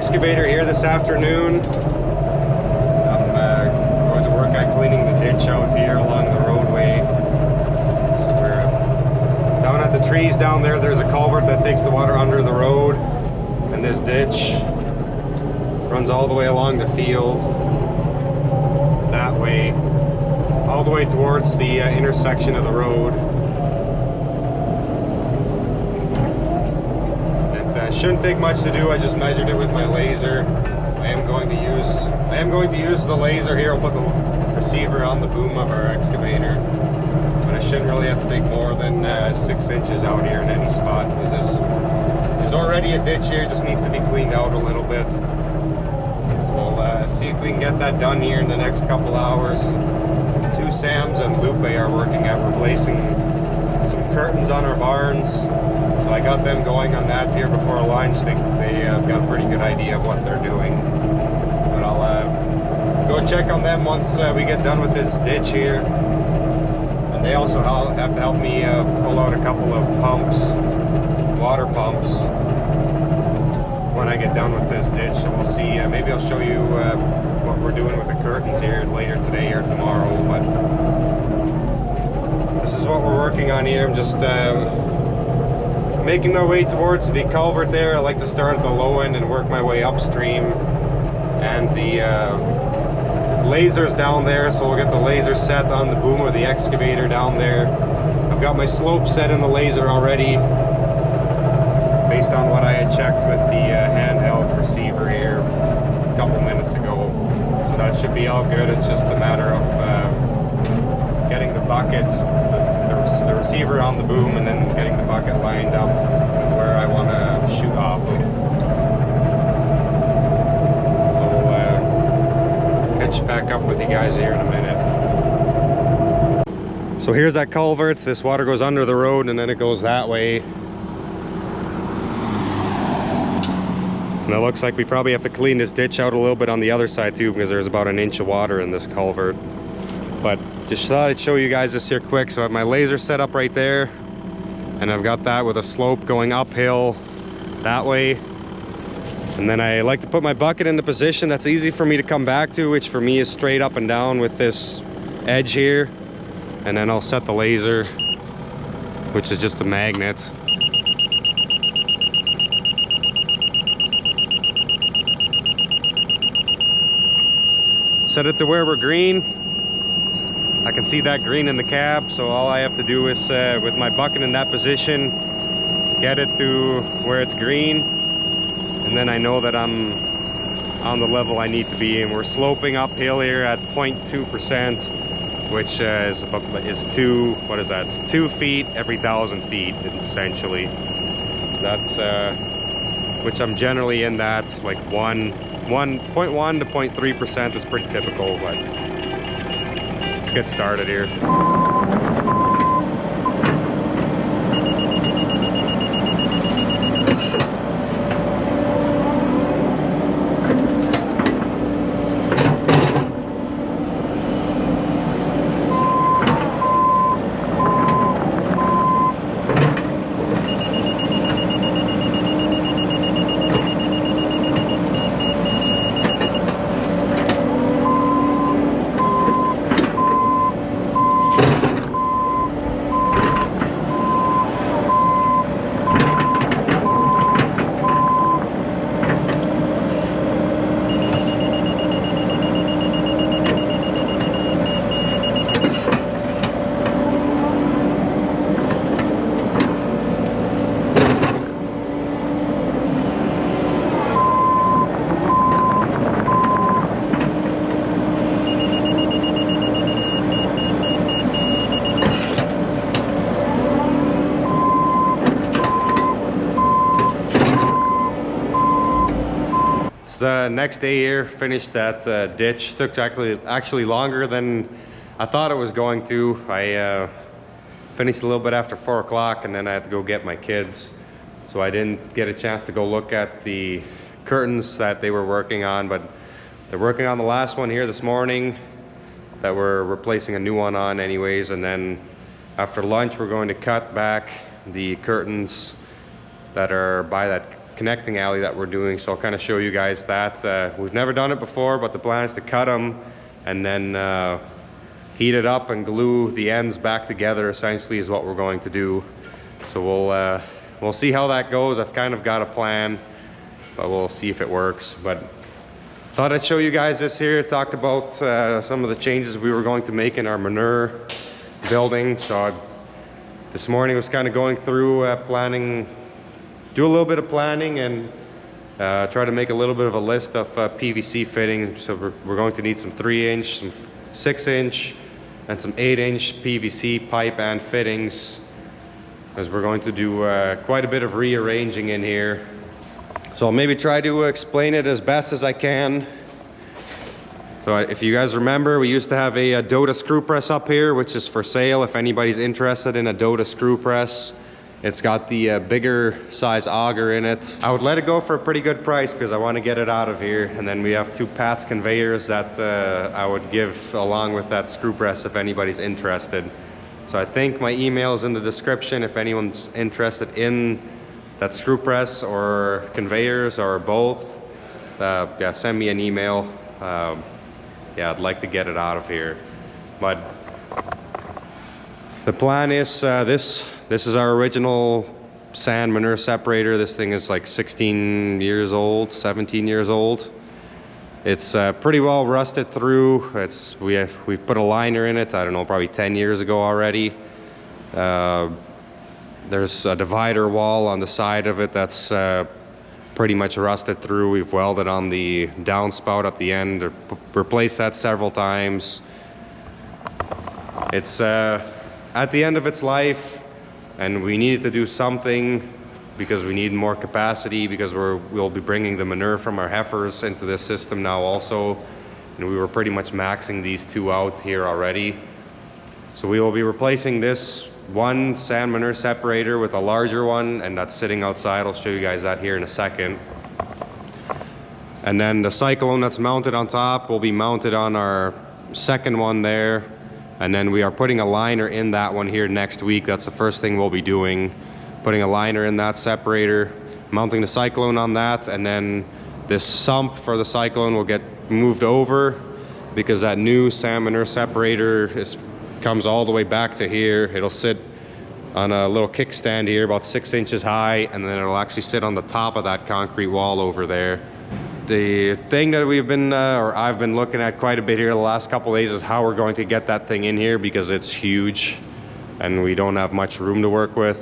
excavator here this afternoon. I'm going to work on cleaning the ditch out here along the roadway. So we're down at the trees down there. There's a culvert that takes the water under the road, and this ditch runs all the way along the field that way, all the way towards the intersection of the road. Shouldn't take much to do. I just measured it with my laser. I am going to use the laser here. I'll put the receiver on the boom of our excavator, but I shouldn't really have to take more than 6 inches out here in any spot, because this is already a ditch here. It just needs to be cleaned out a little bit. We'll see if we can get that done here in the next couple hours. 2 Sams and Lupe are working at replacing some curtains on our barns. So I got them going on that here before lunch. They got a pretty good idea of what they're doing. But I'll go check on them once we get done with this ditch here. And they also have to help me pull out a couple of pumps, water pumps, when I get done with this ditch. So we'll see. Maybe I'll show you what we're doing with the curtains here later today or tomorrow. But this is what we're working on here. I'm just making my way towards the culvert there. I like to start at the low end and work my way upstream. And the laser's down there, so we'll get the laser set on the boom of the excavator down there. I've got my slope set in the laser already, based on what I had checked with the handheld receiver here a couple minutes ago. So that should be all good. It's just a matter of getting the bucket, the receiver on the boom, and then getting the bucket lined up with where I want to shoot off of. So catch back up with you guys here in a minute. So here's that culvert. This water goes under the road and then it goes that way. And it looks like we probably have to clean this ditch out a little bit on the other side too, because there's about 1 inch of water in this culvert. But just thought I'd show you guys this here quick. So I have my laser set up right there, and I've got that with a slope going uphill that way. And then I like to put my bucket into position that's easy for me to come back to, which for me is straight up and down with this edge here. And then I'll set the laser, which is just a magnet. Set it to where we're green. I can see that green in the cab, so all I have to do is, with my bucket in that position, get it to where it's green, and then I know that I'm on the level I need to be. And we're sloping uphill here at 0.2%, which is 2 feet every 1,000 feet, essentially. That's which I'm generally in that, like 1.1 to 0.3% is pretty typical, but let's get started here. The next day here, finished that ditch. Took actually longer than I thought it was going to. I finished a little bit after 4 o'clock, and then I had to go get my kids, so I didn't get a chance to go look at the curtains that they were working on. But they're working on the last one here this morning that we're replacing a new one on anyways, and then after lunch we're going to cut back the curtains that are by that connecting alley that we're doing, so I'll kind of show you guys that. We've never done it before, but the plan is to cut them and then heat it up and glue the ends back together, essentially, is what we're going to do. So we'll see how that goes. I've kind of got a plan, but we'll see if it works. But thought I'd show you guys this here. Talked about some of the changes we were going to make in our manure building. So this morning was kind of going through planning, do a little bit of planning, and try to make a little bit of a list of PVC fitting. So we're going to need some 3-inch, some 6-inch, and some 8-inch PVC pipe and fittings, as we're going to do quite a bit of rearranging in here. So I'll maybe try to explain it as best as I can. So if you guys remember, we used to have a Dota screw press up here, which is for sale if anybody's interested in a Dota screw press. It's got the bigger size auger in it. I would let it go for a pretty good price because I want to get it out of here. And then we have 2 Piet conveyors that I would give along with that screw press if anybody's interested. So I think my email is in the description if anyone's interested in that screw press or conveyors or both. Yeah, send me an email. Yeah, I'd like to get it out of here. But the plan is this is our original sand manure separator. This thing is like 16 years old, 17 years old. It's pretty well rusted through. We've put a liner in it, I don't know, probably 10 years ago already. There's a divider wall on the side of it that's pretty much rusted through. We've welded on the downspout at the end, or replaced that several times. It's at the end of its life, and we needed to do something because we need more capacity, because we'll be bringing the manure from our heifers into this system now also, and we were pretty much maxing these 2 out here already. So we will be replacing this one sand manure separator with a larger one, and that's sitting outside. I'll show you guys that here in a second. And then the cyclone that's mounted on top will be mounted on our second one there. And then we are putting a liner in that one here next week. That's the first thing we'll be doing. Putting a liner in that separator, mounting the cyclone on that, and then this sump for the cyclone will get moved over because that new sand manure separator comes all the way back to here. It'll sit on a little kickstand here about 6 inches high, and then it'll actually sit on the top of that concrete wall over there. The thing that we've been, or I've been looking at quite a bit here the last couple of days, is how we're going to get that thing in here, because it's huge and we don't have much room to work with.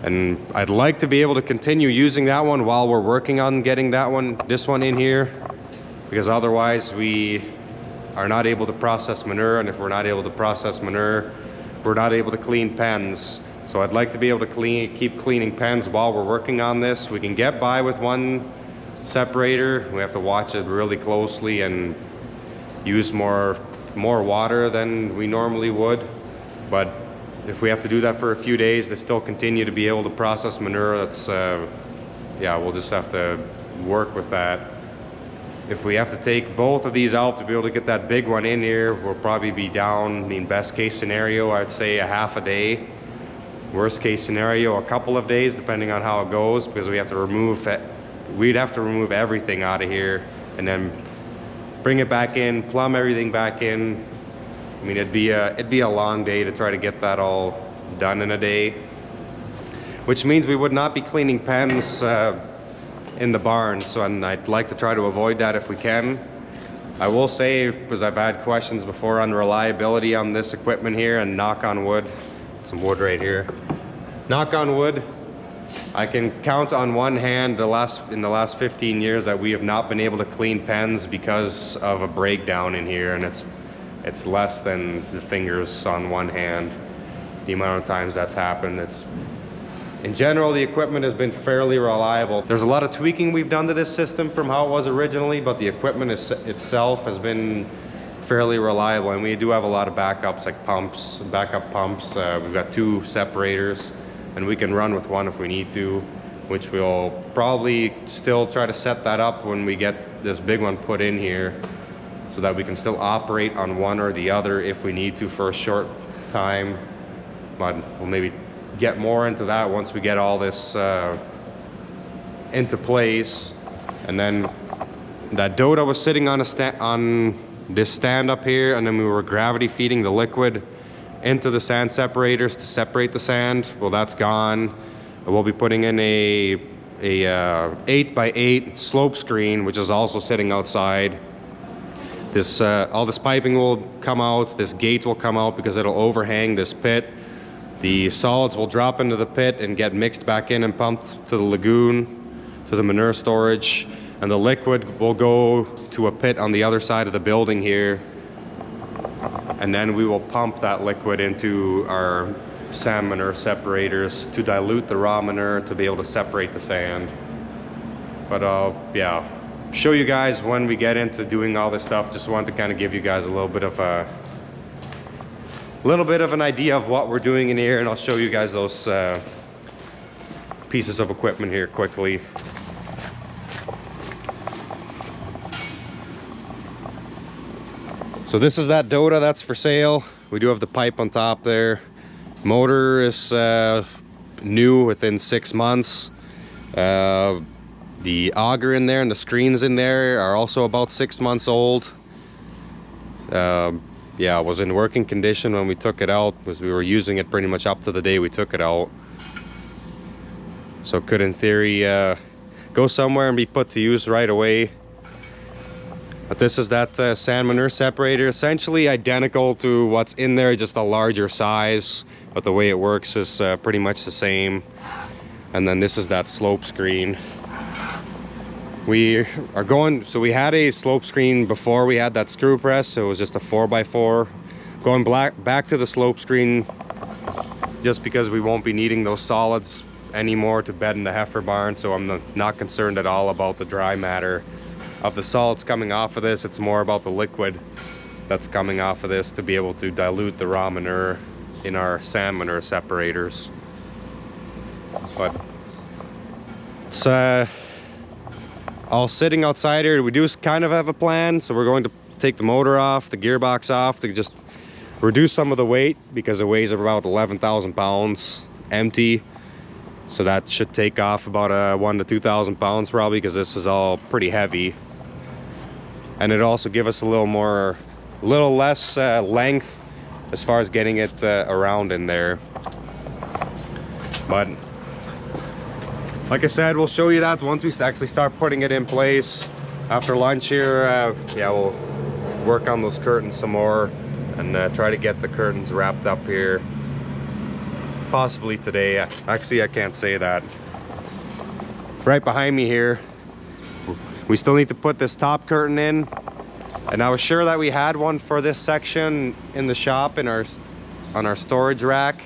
And I'd like to be able to continue using that one while we're working on getting this one in here, because otherwise we are not able to process manure, and if we're not able to process manure, we're not able to clean pens. So I'd like to be able to keep cleaning pens while we're working on this. We can get by with one separator. We have to watch it really closely and use more water than we normally would. But if we have to do that for a few days to still continue to be able to process manure, that's yeah, we'll just have to work with that. If we have to take both of these out to be able to get that big one in here, we'll probably be down, I mean, best case scenario, I'd say a half a day. Worst case scenario, a couple of days, depending on how it goes, because we have to remove it. We'd have to remove everything out of here and then bring it back in, plumb everything back in. I mean, it'd be a long day to try to get that all done in a day, which means we would not be cleaning pens in the barn. So, and I'd like to try to avoid that if we can. I will say, because I've had questions before on reliability on this equipment here, and knock on wood, some wood right here, knock on wood, I can count on one hand in the last 15 years that we have not been able to clean pens because of a breakdown in here, and it's less than the fingers on one hand, the amount of times that's happened. In general, the equipment has been fairly reliable. There's a lot of tweaking we've done to this system from how it was originally, but the equipment itself has been fairly reliable, and we do have a lot of backups, like backup pumps. We've got 2 separators, and we can run with one if we need to, which we'll probably still try to set that up when we get this big one put in here, so that we can still operate on one or the other if we need to for a short time. But we'll maybe get more into that once we get all this into place. And then that Dota was sitting on this stand up here, and then we were gravity feeding the liquid into the sand separators to separate the sand. Well, that's gone. We'll be putting in a 8x8 slope screen, which is also sitting outside. This all this piping will come out, this gate will come out because it'll overhang this pit. The solids will drop into the pit and get mixed back in and pumped to the lagoon, to the manure storage, and the liquid will go to a pit on the other side of the building here, and then we will pump that liquid into our sand manure separators to dilute the raw manure to be able to separate the sand. But yeah, show you guys when we get into doing all this stuff. Just wanted to kind of give you guys a little bit of an idea of what we're doing in here, and I'll show you guys those pieces of equipment here quickly. So this is that Dota that's for sale. We do have the pipe on top there. Motor is new within 6 months. The auger in there and the screens in there are also about 6 months old. Yeah, it was in working condition when we took it out, because we were using it pretty much up to the day we took it out. So it could, in theory, go somewhere and be put to use right away. But this is that sand manure separator, essentially identical to what's in there, just a larger size. But the way it works is pretty much the same. And then this is that slope screen. We are going, so we had a slope screen before we had that screw press, so it was just a 4x4. Going back to the slope screen just because we won't be needing those solids anymore to bed in the heifer barn, so I'm not concerned at all about the dry matter of the solids coming off of this. It's more about the liquid that's coming off of this to be able to dilute the raw manure in our sand manure separators. But it's all sitting outside here. We do kind of have a plan, so we're going to take the motor off, the gearbox off, to just reduce some of the weight, because it weighs about 11,000 pounds empty. So that should take off about 1,000 to 2,000 pounds probably, because this is all pretty heavy. And it also give us a little less length as far as getting it around in there. But like I said, we'll show you that once we actually start putting it in place. After lunch here, yeah, we'll work on those curtains some more and try to get the curtains wrapped up here. Possibly today. Actually, I can't say that. Right behind me here, we still need to put this top curtain in, and I was sure that we had one for this section in the shop on our storage rack,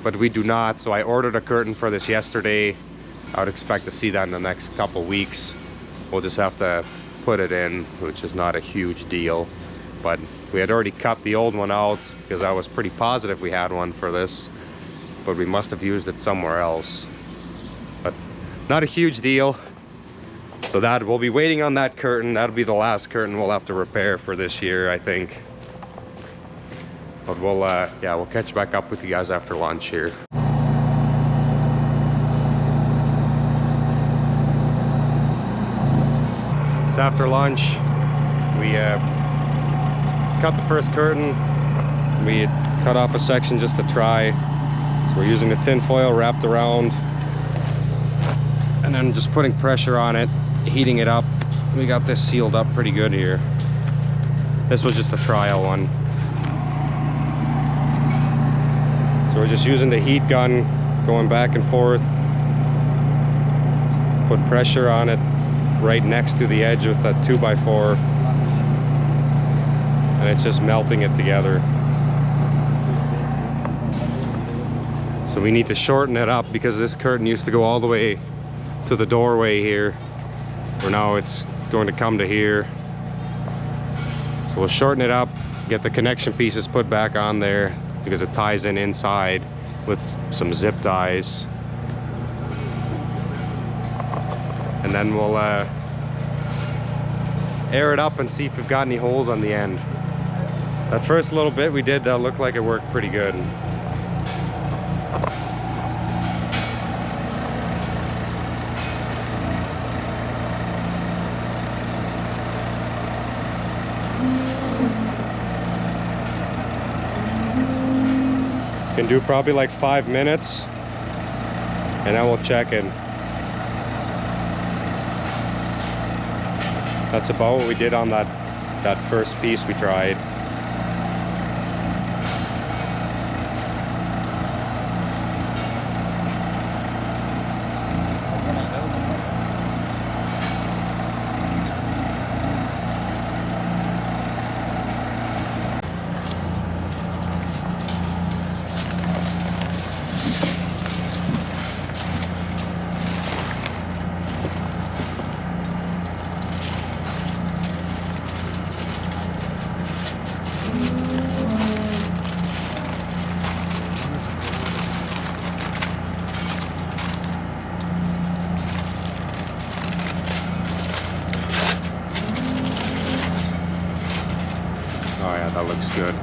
but we do not. So I ordered a curtain for this yesterday. I would expect to see that in the next couple weeks. We'll just have to put it in, which is not a huge deal. But we had already cut the old one out because I was pretty positive we had one for this, but we must have used it somewhere else. But not a huge deal. So that we'll be waiting on that curtain. That'll be the last curtain we'll have to repair for this year, I think. But we'll yeah, we'll catch back up with you guys after lunch here. It's after lunch. We cut the first curtain. We cut off a section just to try. So we're using the tin foil wrapped around, and then just putting pressure on it, heating it up. We got this sealed up pretty good here. This was just a trial one. So we're just using the heat gun, going back and forth. Put pressure on it right next to the edge with that 2x4, and it's just melting it together. So we need to shorten it up because this curtain used to go all the way to the doorway here, where now it's going to come to here. So we'll shorten it up, get the connection pieces put back on there because it ties in inside with some zip ties. And then we'll air it up and see if we've got any holes on the end. That first little bit we did, that looked like it worked pretty good. Can do probably like 5 minutes, and then we'll check in. That's about what we did on that first piece we tried. Oh yeah, that looks good.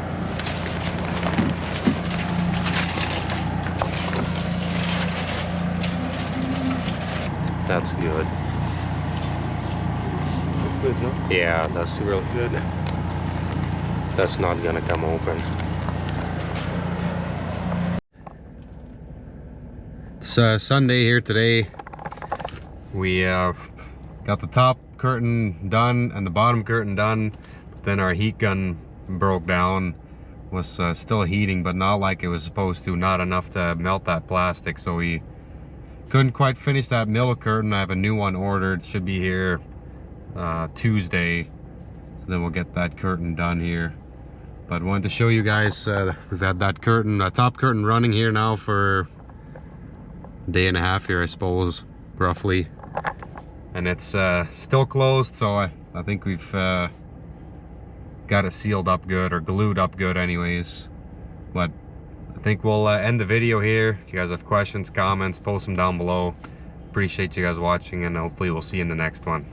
That's good. Good, no? Yeah, that's real good. That's not gonna come open. It's Sunday here today. We got the top curtain done and the bottom curtain done. Then our heat gun broke down. Was still heating, but not like it was supposed to. Not enough to melt that plastic, so we couldn't quite finish that middle curtain. I have a new one ordered. Should be here Tuesday. So then we'll get that curtain done here. But wanted to show you guys, we've had that curtain, top curtain running here now for a day and a half here, I suppose, roughly. And it's still closed, so I think we've got it sealed up good, or glued up good anyways. But I think we'll end the video here. If you guys have questions, comments, post them down below. Appreciate you guys watching, and hopefully we'll see you in the next one.